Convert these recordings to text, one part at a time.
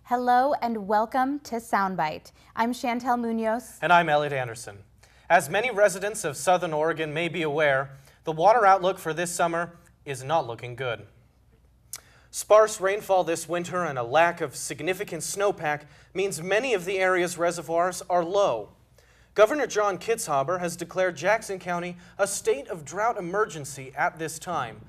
Hello and welcome to SoundByte. I'm Chantell Munoz. And I'm Elliot Anderson. As many residents of Southern Oregon may be aware, the water outlook for this summer is not looking good. Sparse rainfall this winter and a lack of significant snowpack means many of the area's reservoirs are low. Governor John Kitzhaber has declared Jackson County a state of drought emergency at this time.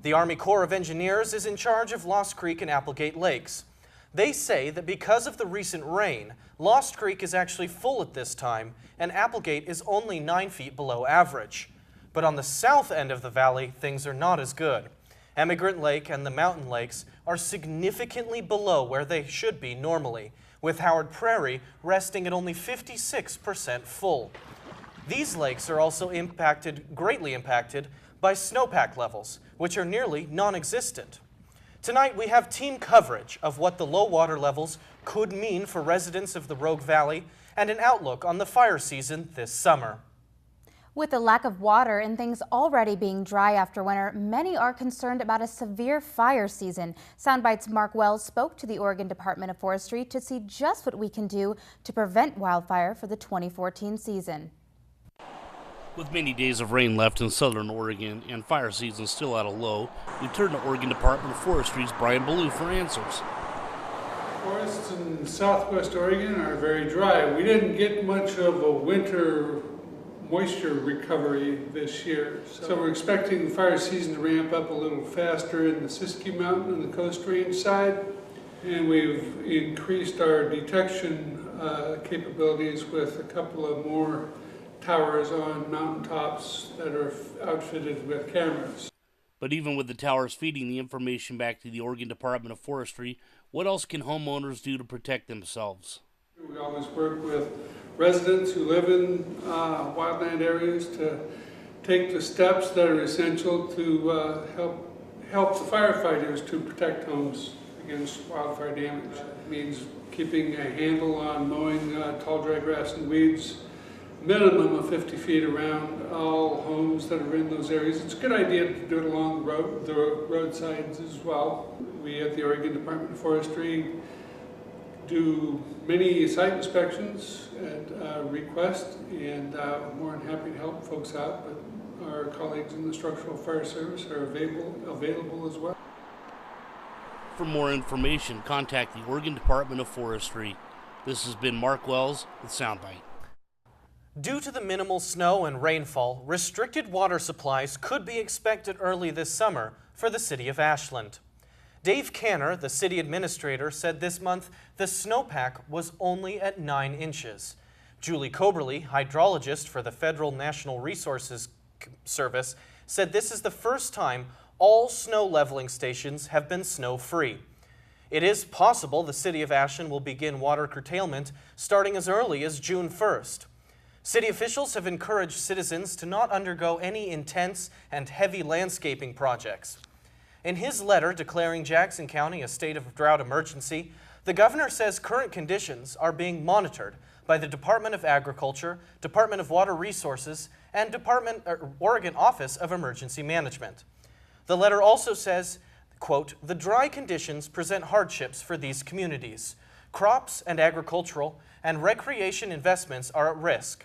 The Army Corps of Engineers is in charge of Lost Creek and Applegate Lakes. They say that because of the recent rain, Lost Creek is actually full at this time, and Applegate is only 9 feet below average. But on the south end of the valley, things are not as good. Emigrant Lake and the mountain lakes are significantly below where they should be normally, with Howard Prairie resting at only 56% full. These lakes are also greatly impacted by snowpack levels, which are nearly non-existent. Tonight, we have team coverage of what the low water levels could mean for residents of the Rogue Valley and an outlook on the fire season this summer. With the lack of water and things already being dry after winter, many are concerned about a severe fire season. SoundByte's Mark Wells spoke to the Oregon Department of Forestry to see just what we can do to prevent wildfire for the 2014 season. With many days of rain left in southern Oregon and fire season still at a low, we turn to Oregon Department of Forestry's Brian Ballou for answers. Forests in southwest Oregon are very dry. We didn't get much of a winter moisture recovery this year. So we're expecting the fire season to ramp up a little faster in the Siskiyou Mountain and the Coast Range side. And we've increased our detection capabilities with a couple of more towers on mountaintops that are outfitted with cameras. But even with the towers feeding the information back to the Oregon Department of Forestry, what else can homeowners do to protect themselves? We always work with residents who live in wildland areas to take the steps that are essential to help the firefighters to protect homes against wildfire damage. It means keeping a handle on mowing tall dry grass and weeds, minimum of 50 feet around all homes that are in those areas. It's a good idea to do it along the roadsides as well. We at the Oregon Department of Forestry do many site inspections at request, and we're more than happy to help folks out, but our colleagues in the Structural Fire Service are available as well. For more information, contact the Oregon Department of Forestry. This has been Mark Wells with SoundByte. Due to the minimal snow and rainfall, restricted water supplies could be expected early this summer for the city of Ashland. Dave Canner, the city administrator, said this month the snowpack was only at 9 inches. Julie Coberly, hydrologist for the Federal National Resources Service, said this is the first time all snow leveling stations have been snow-free. It is possible the city of Ashland will begin water curtailment starting as early as June 1st. City officials have encouraged citizens to not undergo any intense and heavy landscaping projects. In his letter declaring Jackson County a state of drought emergency, the governor says current conditions are being monitored by the Department of Agriculture, Department of Water Resources, and Oregon Office of Emergency Management. The letter also says, quote, "The dry conditions present hardships for these communities. Crops and agricultural and recreation investments are at risk.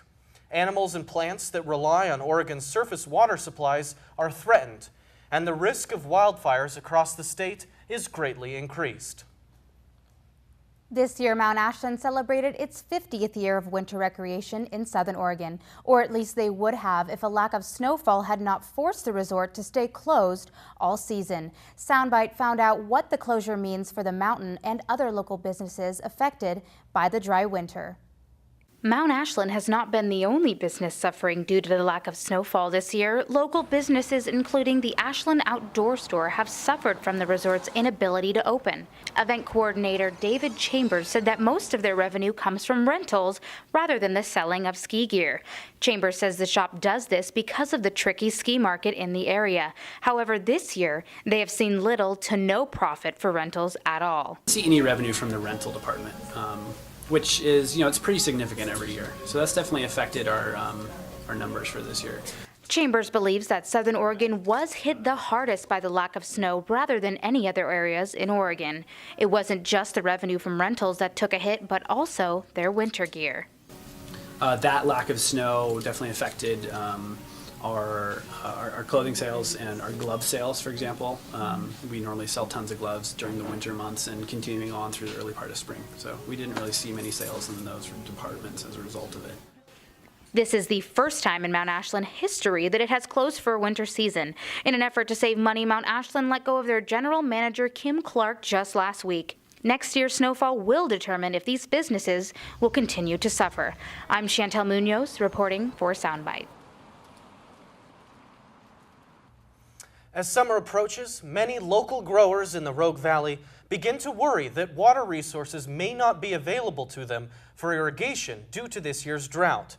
Animals and plants that rely on Oregon's surface water supplies are threatened, and the risk of wildfires across the state is greatly increased." This year, Mount Ashland celebrated its 50th year of winter recreation in southern Oregon, or at least they would have if a lack of snowfall had not forced the resort to stay closed all season. SoundByte found out what the closure means for the mountain and other local businesses affected by the dry winter. Mount Ashland has not been the only business suffering due to the lack of snowfall this year. Local businesses, including the Ashland Outdoor Store, have suffered from the resort's inability to open. Event coordinator David Chambers said that most of their revenue comes from rentals rather than the selling of ski gear. Chambers says the shop does this because of the tricky ski market in the area. However, this year, they have seen little to no profit for rentals at all. See any revenue from the rental department, which is, it's pretty significant every year. So that's definitely affected our numbers for this year. Chambers believes that Southern Oregon was hit the hardest by the lack of snow rather than any other areas in Oregon. It wasn't just the revenue from rentals that took a hit, but also their winter gear. That lack of snow definitely affected our clothing sales and our glove sales, for example. We normally sell tons of gloves during the winter months and continuing on through the early part of spring. So we didn't really see many sales in those departments as a result of it. This is the first time in Mount Ashland history that it has closed for a winter season. In an effort to save money, Mount Ashland let go of their general manager, Kim Clark, just last week. Next year's snowfall will determine if these businesses will continue to suffer. I'm Chantell Munoz reporting for SoundByte. As summer approaches, many local growers in the Rogue Valley begin to worry that water resources may not be available to them for irrigation due to this year's drought.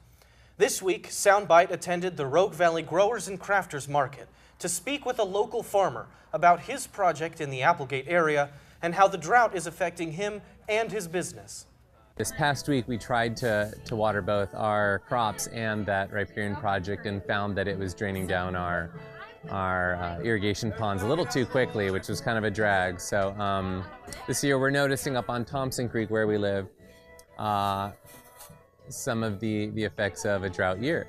This week, SoundByte attended the Rogue Valley Growers and Crafters Market to speak with a local farmer about his project in the Applegate area and how the drought is affecting him and his business. This past week, we tried to water both our crops and that riparian project and found that it was draining down our irrigation ponds a little too quickly, which was kind of a drag. So this year we're noticing up on Thompson Creek where we live some of the effects of a drought year.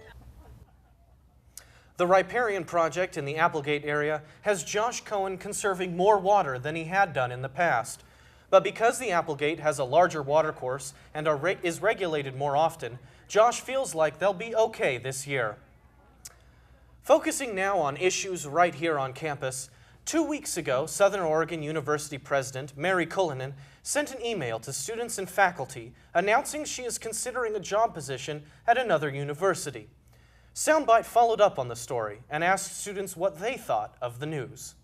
The riparian project in the Applegate area has Josh Cohen conserving more water than he had done in the past. But because the Applegate has a larger watercourse and is regulated more often, Josh feels like they'll be okay this year. Focusing now on issues right here on campus, 2 weeks ago, Southern Oregon University President Mary Cullinan sent an email to students and faculty announcing she is considering a job position at another university. SoundByte followed up on the story and asked students what they thought of the news.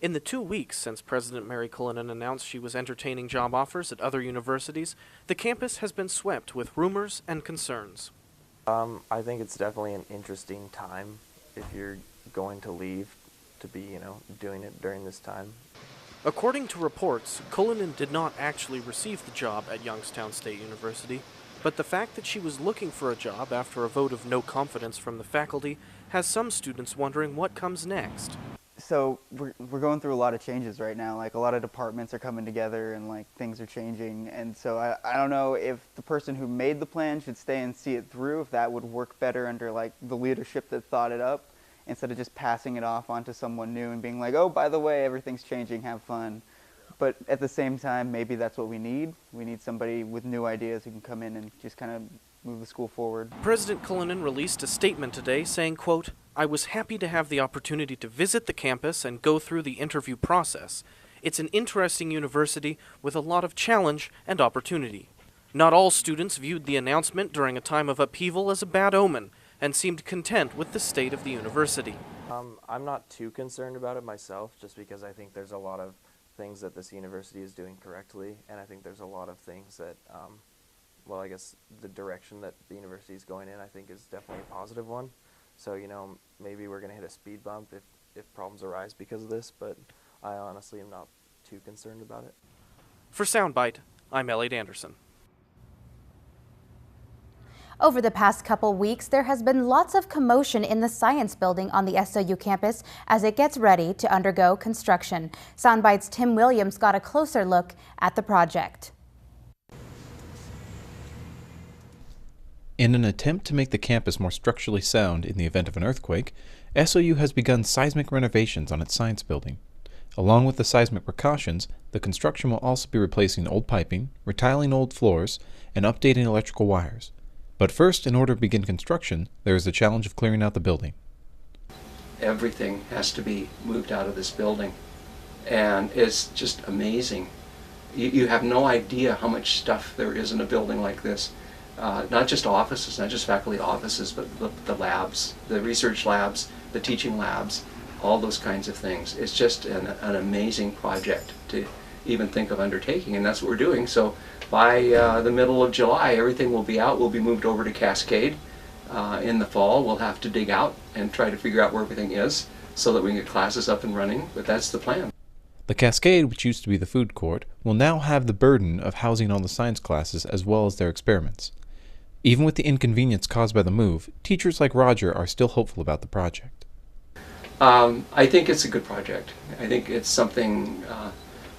In the 2 weeks since President Mary Cullinan announced she was entertaining job offers at other universities, the campus has been swept with rumors and concerns. I think it's definitely an interesting time if you're going to leave to be, doing it during this time. According to reports, Cullinan did not actually receive the job at Youngstown State University, but the fact that she was looking for a job after a vote of no confidence from the faculty has some students wondering what comes next. So we're going through a lot of changes right now. Like, a lot of departments are coming together and things are changing. And so I don't know if the person who made the plan should stay and see it through, if that would work better under the leadership that thought it up, instead of just passing it off onto someone new and being like, oh, by the way, everything's changing, have fun. But at the same time, maybe that's what we need. We need somebody with new ideas who can come in and just kind of move the school forward. President Cullinan released a statement today saying, quote, "I was happy to have the opportunity to visit the campus and go through the interview process. It's an interesting university with a lot of challenge and opportunity. Not all students viewed the announcement during a time of upheaval as a bad omen and seemed content with the state of the university." I'm not too concerned about it myself, just because I think there's a lot of things that this university is doing correctly, and I think there's a lot of things that, I guess the direction that the university is going in, I think, is definitely a positive one. So, maybe we're going to hit a speed bump if problems arise because of this, but I honestly am not too concerned about it. For SoundByte, I'm Elliot Anderson. Over the past couple weeks, there has been lots of commotion in the science building on the SOU campus as it gets ready to undergo construction. SoundByte's Tim Williams got a closer look at the project. In an attempt to make the campus more structurally sound in the event of an earthquake, SOU has begun seismic renovations on its science building. Along with the seismic precautions, the construction will also be replacing old piping, retiling old floors, and updating electrical wires. But first, in order to begin construction, there is the challenge of clearing out the building. Everything has to be moved out of this building, and it's just amazing. You have no idea how much stuff there is in a building like this. not just offices, not just faculty offices, but the labs, the research labs, the teaching labs, all those kinds of things. It's just an amazing project to even think of undertaking, and that's what we're doing. So by the middle of July, everything will be out. We'll be moved over to Cascade. In the fall, we'll have to dig out and try to figure out where everything is so that we can get classes up and running, but that's the plan. The Cascade, which used to be the food court, will now have the burden of housing all the science classes as well as their experiments. Even with the inconvenience caused by the move, teachers like Roger are still hopeful about the project. I think it's a good project. I think it's something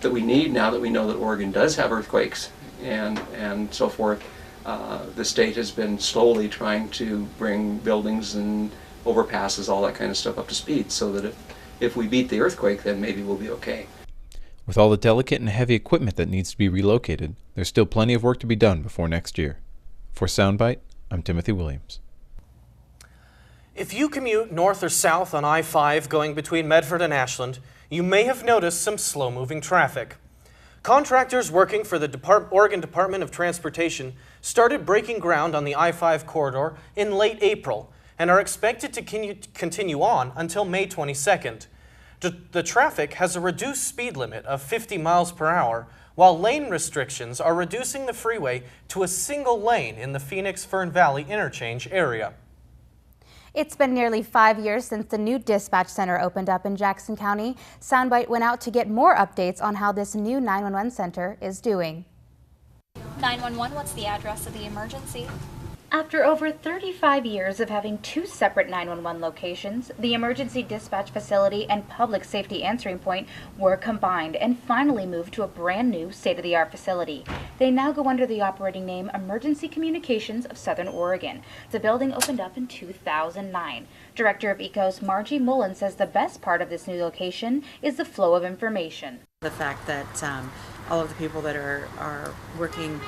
that we need now that we know that Oregon does have earthquakes and so forth. The state has been slowly trying to bring buildings and overpasses, all that kind of stuff up to speed, so that if we beat the earthquake, then maybe we'll be okay. With all the delicate and heavy equipment that needs to be relocated, there's still plenty of work to be done before next year. For SoundByte, I'm Timothy Williams. If you commute north or south on I-5 going between Medford and Ashland, you may have noticed some slow-moving traffic. Contractors working for the Oregon Department of Transportation started breaking ground on the I-5 corridor in late April and are expected to continue on until May 22nd. The traffic has a reduced speed limit of 50 miles per hour, while lane restrictions are reducing the freeway to a single lane in the Phoenix-Fern Valley interchange area. It's been nearly 5 years since the new dispatch center opened up in Jackson County. SoundByte went out to get more updates on how this new 911 center is doing. 911, what's the address of the emergency? After over 35 years of having two separate 911 locations, the emergency dispatch facility and public safety answering point were combined and finally moved to a brand new state-of-the-art facility. They now go under the operating name Emergency Communications of Southern Oregon. The building opened up in 2009. Director of ECOS Margie Mullen says the best part of this new location is the flow of information. The fact that all of the people that are working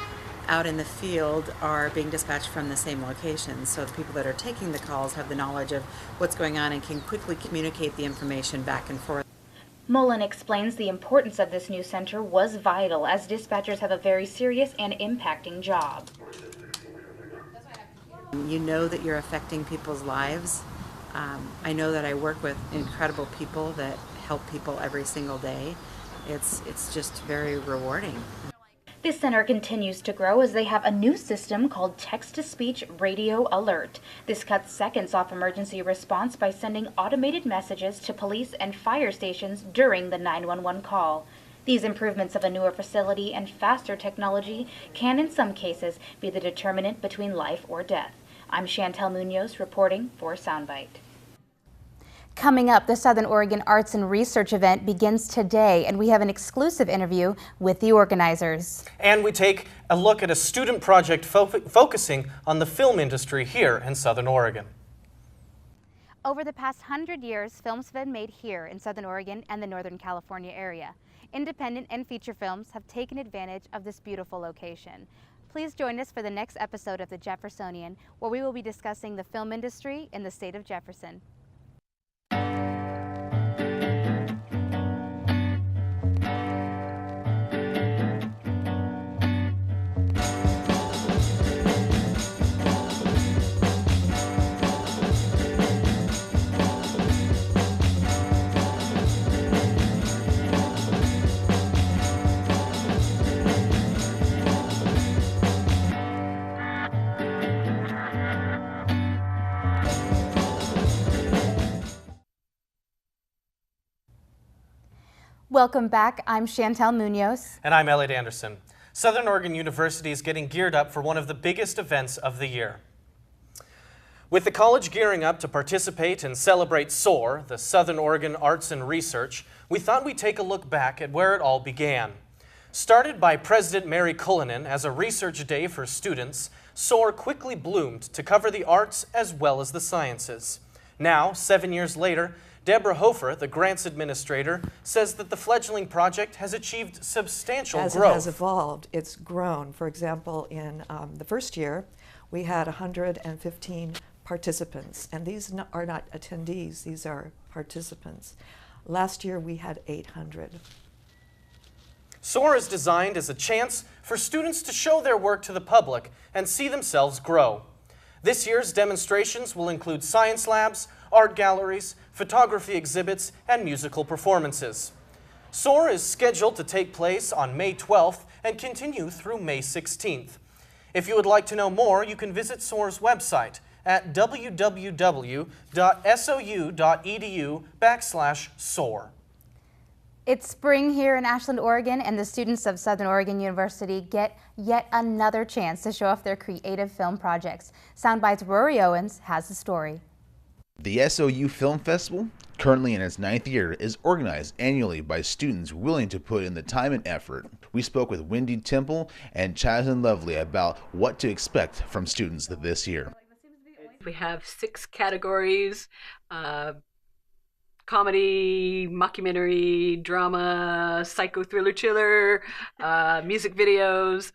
out in the field are being dispatched from the same location, so the people that are taking the calls have the knowledge of what's going on and can quickly communicate the information back and forth. Mullen explains the importance of this new center was vital, as dispatchers have a very serious and impacting job. You know that you're affecting people's lives. I know that I work with incredible people that help people every single day. It's just very rewarding. This center continues to grow as they have a new system called Text-to-Speech Radio Alert. This cuts seconds off emergency response by sending automated messages to police and fire stations during the 911 call. These improvements of a newer facility and faster technology can, in some cases, be the determinant between life or death. I'm Chantell Munoz reporting for SoundByte. Coming up, the Southern Oregon Arts and Research event begins today, and we have an exclusive interview with the organizers. And we take a look at a student project focusing on the film industry here in Southern Oregon. Over the past 100 years, films have been made here in Southern Oregon and the Northern California area. Independent and feature films have taken advantage of this beautiful location. Please join us for the next episode of The Jeffersonian, where we will be discussing the film industry in the state of Jefferson. Welcome back. I'm Chantell Munoz. And I'm Elliot Anderson. Southern Oregon University is getting geared up for one of the biggest events of the year. With the college gearing up to participate and celebrate SOAR, the Southern Oregon Arts and Research, we thought we'd take a look back at where it all began. Started by President Mary Cullinan as a research day for students, SOAR quickly bloomed to cover the arts as well as the sciences. Now, 7 years later, Deborah Hofer, the grants administrator, says that the fledgling project has achieved substantial growth. As it has evolved, it's grown. For example, in the first year, we had 115 participants, and these are not attendees, these are participants. Last year, we had 800. SOAR is designed as a chance for students to show their work to the public and see themselves grow. This year's demonstrations will include science labs, art galleries, photography exhibits, and musical performances. SOAR is scheduled to take place on May 12th and continue through May 16th. If you would like to know more, you can visit SOAR's website at www.sou.edu/SOAR. It's spring here in Ashland, Oregon, and the students of Southern Oregon University get yet another chance to show off their creative film projects. SoundByte's Rory Owens has the story. The SOU Film Festival, currently in its 9th year, is organized annually by students willing to put in the time and effort. We spoke with Wendy Temple and Chazin Lovely about what to expect from students this year. We have 6 categories: comedy, mockumentary, drama, psycho thriller chiller, music videos,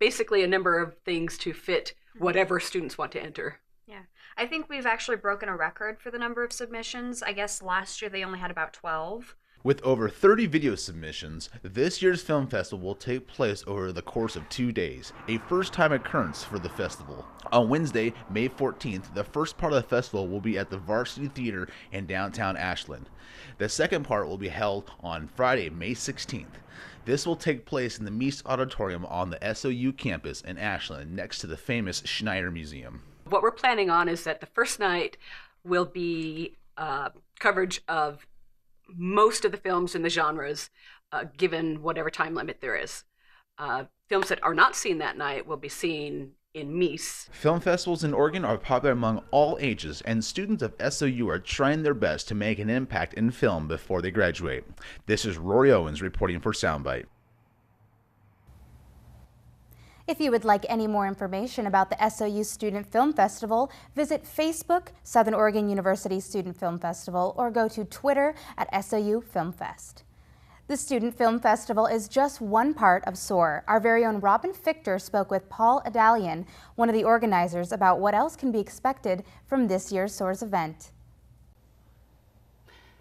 basically a number of things to fit whatever students want to enter. Yeah, I think we've actually broken a record for the number of submissions. I guess last year they only had about 12. With over 30 video submissions, this year's film festival will take place over the course of 2 days, a first-time occurrence for the festival. On Wednesday, May 14th, the first part of the festival will be at the Varsity Theater in downtown Ashland. The second part will be held on Friday, May 16th. This will take place in the Meese Auditorium on the SOU campus in Ashland, next to the famous Schneider Museum. What we're planning on is that the first night will be coverage of most of the films in the genres, given whatever time limit there is. Films that are not seen that night will be seen in Meese. Film festivals in Oregon are popular among all ages, and students of SOU are trying their best to make an impact in film before they graduate. This is Rory Owens reporting for SoundByte. If you would like any more information about the SOU Student Film Festival, visit Facebook, Southern Oregon University Student Film Festival, or go to Twitter at SOU Film Fest. The Student Film Festival is just one part of SOAR. Our very own Robin Fichter spoke with Paul Adalian, one of the organizers, about what else can be expected from this year's SOAR's event.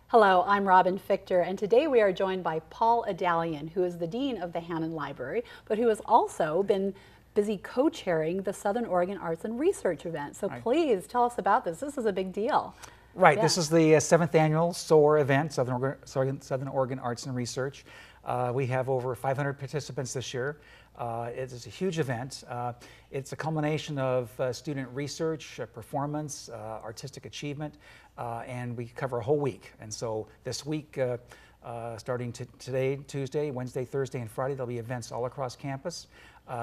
Hello, I'm Robin Fichter, and today we are joined by Paul Adalian, who is the Dean of the Hannon Library, but who has also been busy co-chairing the Southern Oregon Arts and Research event. So please tell us about this. This is a big deal. Right, Yeah. This is the 7th annual SOAR event, Southern Oregon Arts and Research. We have over 500 participants this year. It is a huge event. It's a culmination of student research, performance, artistic achievement, and we cover a whole week. And so this week, starting today, Tuesday, Wednesday, Thursday, and Friday, there'll be events all across campus.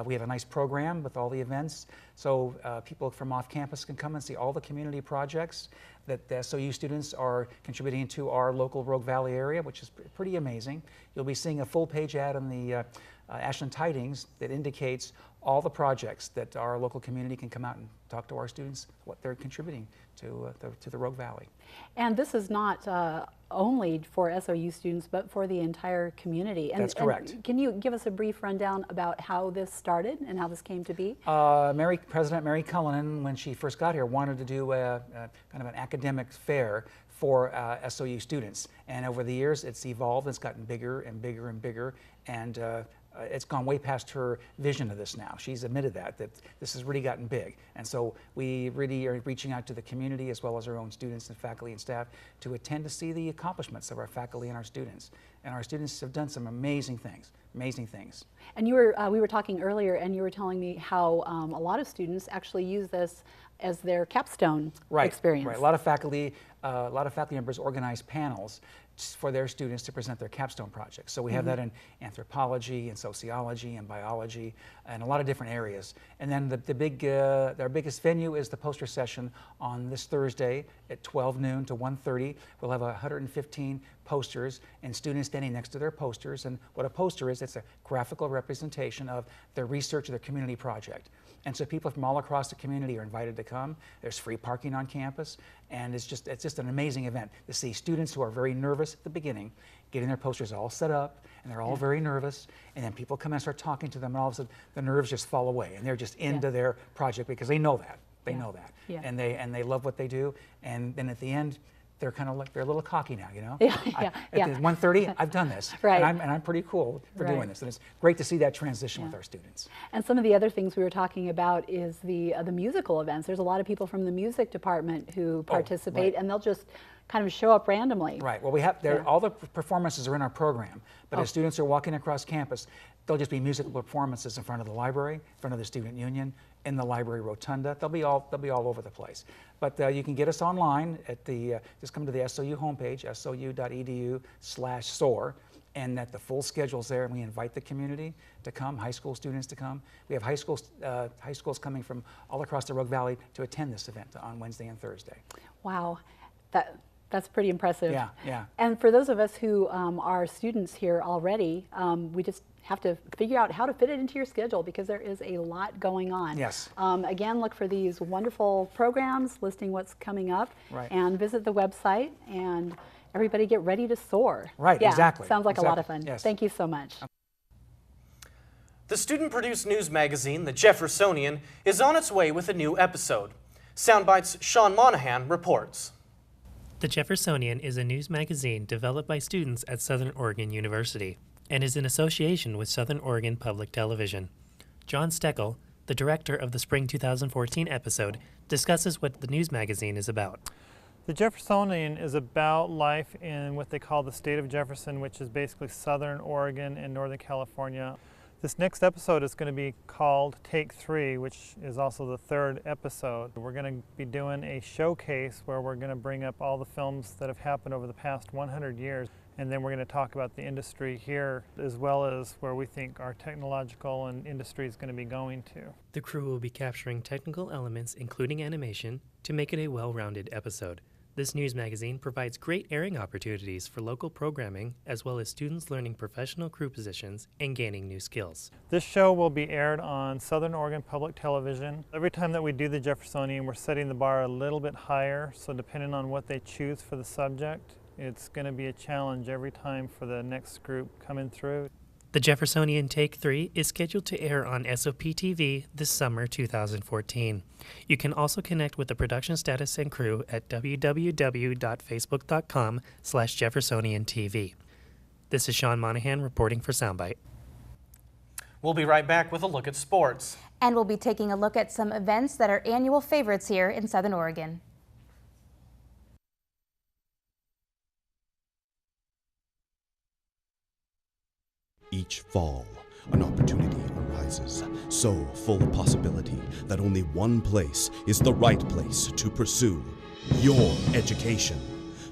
We have a nice program with all the events, so people from off campus can come and see all the community projects that the SOU students are contributing to our local Rogue Valley area, which is pretty amazing. You'll be seeing a full-page ad on the Ashland Tidings that indicates all the projects that our local community can come out and talk to our students, what they're contributing to the Rogue Valley. And this is not only for SOU students, but for the entire community. And, That's correct. And can you give us a brief rundown about how this started and how this came to be? President Mary Cullinan, when she first got here, wanted to do a kind of an academic fair for SOU students. And over the years, it's evolved. It's gotten bigger and bigger and bigger. And it's gone way past her vision of this now. She's admitted that this has really gotten big. And so we really are reaching out to the community as well as our own students and faculty and staff to attend to see the accomplishments of our faculty and our students. And our students have done some amazing things, amazing things. And you were, we were talking earlier, and you were telling me how a lot of students actually use this as their capstone experience. Right, a lot of faculty members organize panels for their students to present their capstone projects. So we have that in anthropology and sociology and biology and a lot of different areas. And then our biggest venue is the poster session on this Thursday at 12 noon to 1:30. We'll have 115 posters and students standing next to their posters. And what a poster is, it's a graphical representation of their research or their community project. And so people from all across the community are invited to come. There's free parking on campus, and it's just an amazing event to see students who are very nervous at the beginning, getting their posters all set up, and they're all very nervous, and then people come and start talking to them, and all of a sudden the nerves just fall away, and they're just into their project because they know that. They know that. And they love what they do, and then at the end, they're kind of like, they're a little cocky now, you know? Yeah, At 1:30, I've done this. Right. And I'm pretty cool for doing this. And it's great to see that transition with our students. And some of the other things we were talking about is the musical events. There's a lot of people from the music department who participate, and they'll just kind of show up randomly. Right. Well, we have all the performances are in our program, but as students are walking across campus, there'll just be musical performances in front of the library, in front of the student union, in the library rotunda. They'll be all over the place. But you can get us online at the just come to the SOU homepage, sou.edu/SOAR, and that the full schedule's there, and we invite the community to come, high school students to come. We have high schools coming from all across the Rogue Valley to attend this event on Wednesday and Thursday. Wow, that's pretty impressive. Yeah, yeah. And for those of us who are students here already, we just have to figure out how to fit it into your schedule because there is a lot going on. Yes. Again, look for these wonderful programs listing what's coming up, and visit the website, and everybody get ready to soar. Right, exactly. Sounds like a lot of fun. Yes. Thank you so much. The student-produced news magazine, The Jeffersonian, is on its way with a new episode. SoundByte's Sean Monahan reports. The Jeffersonian is a news magazine developed by students at Southern Oregon University and is in association with Southern Oregon Public Television. John Steckel, the director of the Spring 2014 episode, discusses what the news magazine is about. The Jeffersonian is about life in what they call the state of Jefferson, which is basically Southern Oregon and Northern California. This next episode is going to be called Take 3, which is also the third episode. We're going to be doing a showcase where we're going to bring up all the films that have happened over the past 100 years. And then we're going to talk about the industry here, as well as where we think our technological and industry is going to be going to. The crew will be capturing technical elements, including animation, to make it a well-rounded episode. This news magazine provides great airing opportunities for local programming, as well as students learning professional crew positions and gaining new skills. This show will be aired on Southern Oregon Public Television. Every time that we do the Jeffersonian, we're setting the bar a little bit higher, so depending on what they choose for the subject, it's going to be a challenge every time for the next group coming through. The Jeffersonian Take 3 is scheduled to air on SOP TV this summer 2014. You can also connect with the production status and crew at www.facebook.com/JeffersonianTV. This is Sean Monahan reporting for SoundByte. We'll be right back with a look at sports. And we'll be taking a look at some events that are annual favorites here in Southern Oregon. Each fall, an opportunity arises, so full of possibility that only one place is the right place to pursue your education.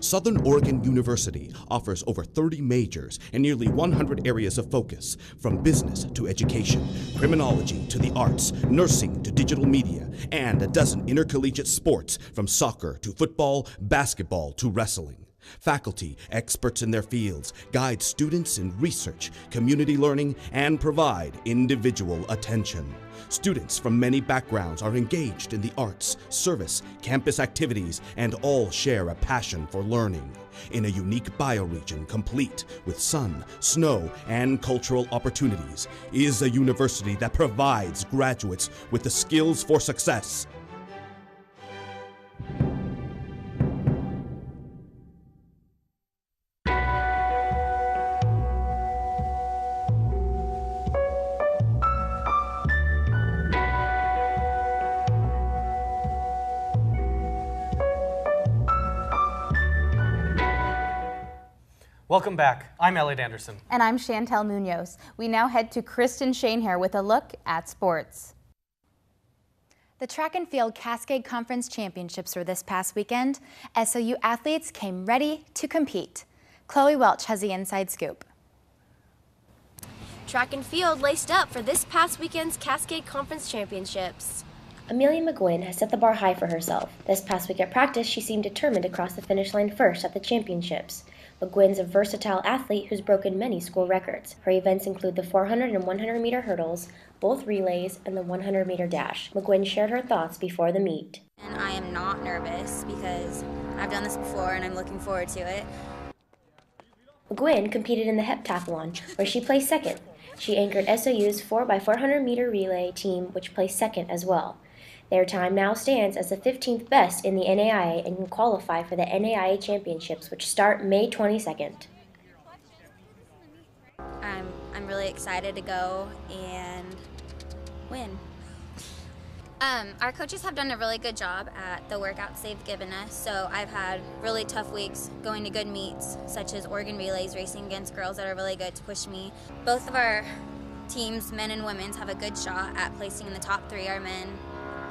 Southern Oregon University offers over 30 majors and nearly 100 areas of focus, from business to education, criminology to the arts, nursing to digital media, and a dozen intercollegiate sports from soccer to football, basketball to wrestling. Faculty, experts in their fields, guide students in research, community learning, and provide individual attention. Students from many backgrounds are engaged in the arts, service, campus activities, and all share a passion for learning. In a unique bioregion complete with sun, snow, and cultural opportunities, is a university that provides graduates with the skills for success. Welcome back. I'm Elliot Anderson. And I'm Chantell Munoz. We now head to Kristen Shanehair with a look at sports. The Track and Field Cascade Conference Championships were this past weekend. SOU athletes came ready to compete. Chloe Welch has the inside scoop. Track and Field laced up for this past weekend's Cascade Conference Championships. Amelia McGuinn has set the bar high for herself. This past week at practice, she seemed determined to cross the finish line first at the championships. McGuinn's a versatile athlete who's broken many school records. Her events include the 400 and 100-meter hurdles, both relays, and the 100-meter dash. McGuinn shared her thoughts before the meet. And I am not nervous because I've done this before and I'm looking forward to it. McGuinn competed in the heptathlon, where she placed second. She anchored SOU's 4x400 meter relay team, which placed second as well. Their time now stands as the 15th best in the NAIA and can qualify for the NAIA Championships, which start May 22nd. I'm really excited to go and win. Our coaches have done a really good job at the workouts they've given us, so I've had really tough weeks going to good meets, such as Oregon Relays, racing against girls that are really good to push me. Both of our teams, men and women's, have a good shot at placing in the top 3. Our men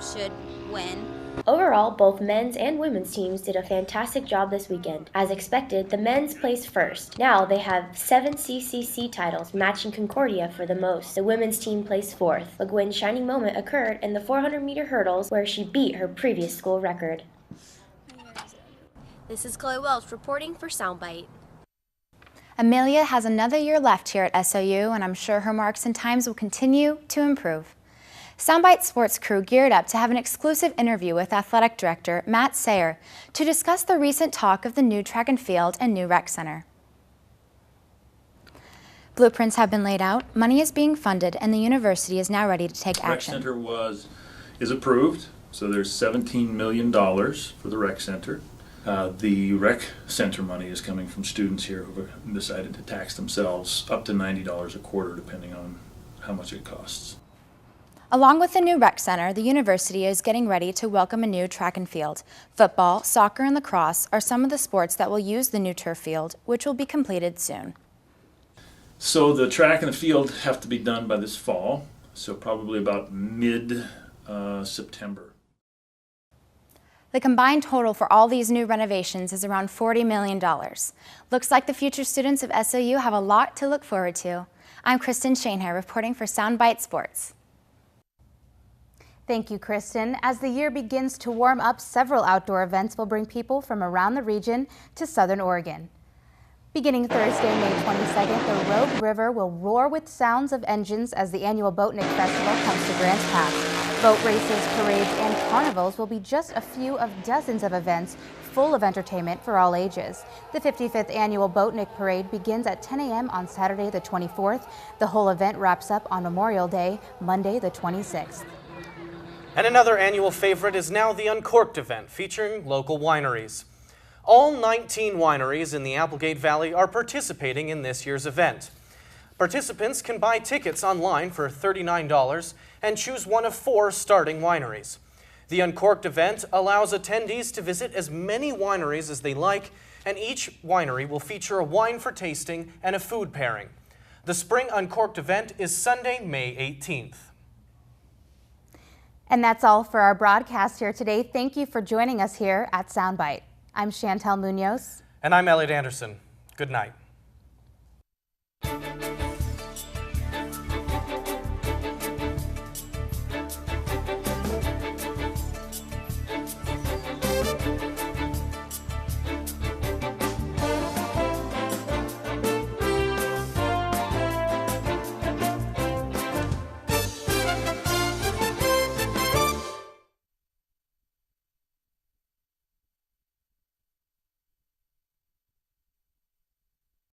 should win. Overall, both men's and women's teams did a fantastic job this weekend. As expected, the men's placed first. Now they have 7 CCC titles, matching Concordia for the most. The women's team placed 4th. McGuinn's shining moment occurred in the 400-meter hurdles, where she beat her previous school record. This is Chloe Welch reporting for SoundByte. Amelia has another year left here at SOU, and I'm sure her marks and times will continue to improve. SoundByte Sports crew geared up to have an exclusive interview with Athletic Director Matt Sayer to discuss the recent talk of the new track and field and new rec center. Blueprints have been laid out, money is being funded, and the university is now ready to take action. The rec center is approved, so there's $17 million for the rec center. The rec center money is coming from students here who have decided to tax themselves up to $90 a quarter, depending on how much it costs. Along with the new rec center, the university is getting ready to welcome a new track and field. Football, soccer, and lacrosse are some of the sports that will use the new turf field, which will be completed soon. So the track and the field have to be done by this fall, so probably about mid-September. The combined total for all these new renovations is around $40 million. Looks like the future students of SOU have a lot to look forward to. I'm Kristen Shanehair reporting for SoundByte Sports. Thank you, Kristen. As the year begins to warm up, several outdoor events will bring people from around the region to Southern Oregon. Beginning Thursday, May 22nd, the Rogue River will roar with sounds of engines as the annual Boatnik Festival comes to Grants Pass. Boat races, parades, and carnivals will be just a few of dozens of events full of entertainment for all ages. The 55th annual Boatnik Parade begins at 10 a.m. on Saturday the 24th. The whole event wraps up on Memorial Day, Monday the 26th. And another annual favorite is now the Uncorked event, featuring local wineries. All 19 wineries in the Applegate Valley are participating in this year's event. Participants can buy tickets online for $39 and choose one of 4 starting wineries. The Uncorked event allows attendees to visit as many wineries as they like, and each winery will feature a wine for tasting and a food pairing. The Spring Uncorked event is Sunday, May 18th. And that's all for our broadcast here today. Thank you for joining us here at SoundByte. I'm Chantell Munoz. And I'm Elliot Anderson. Good night.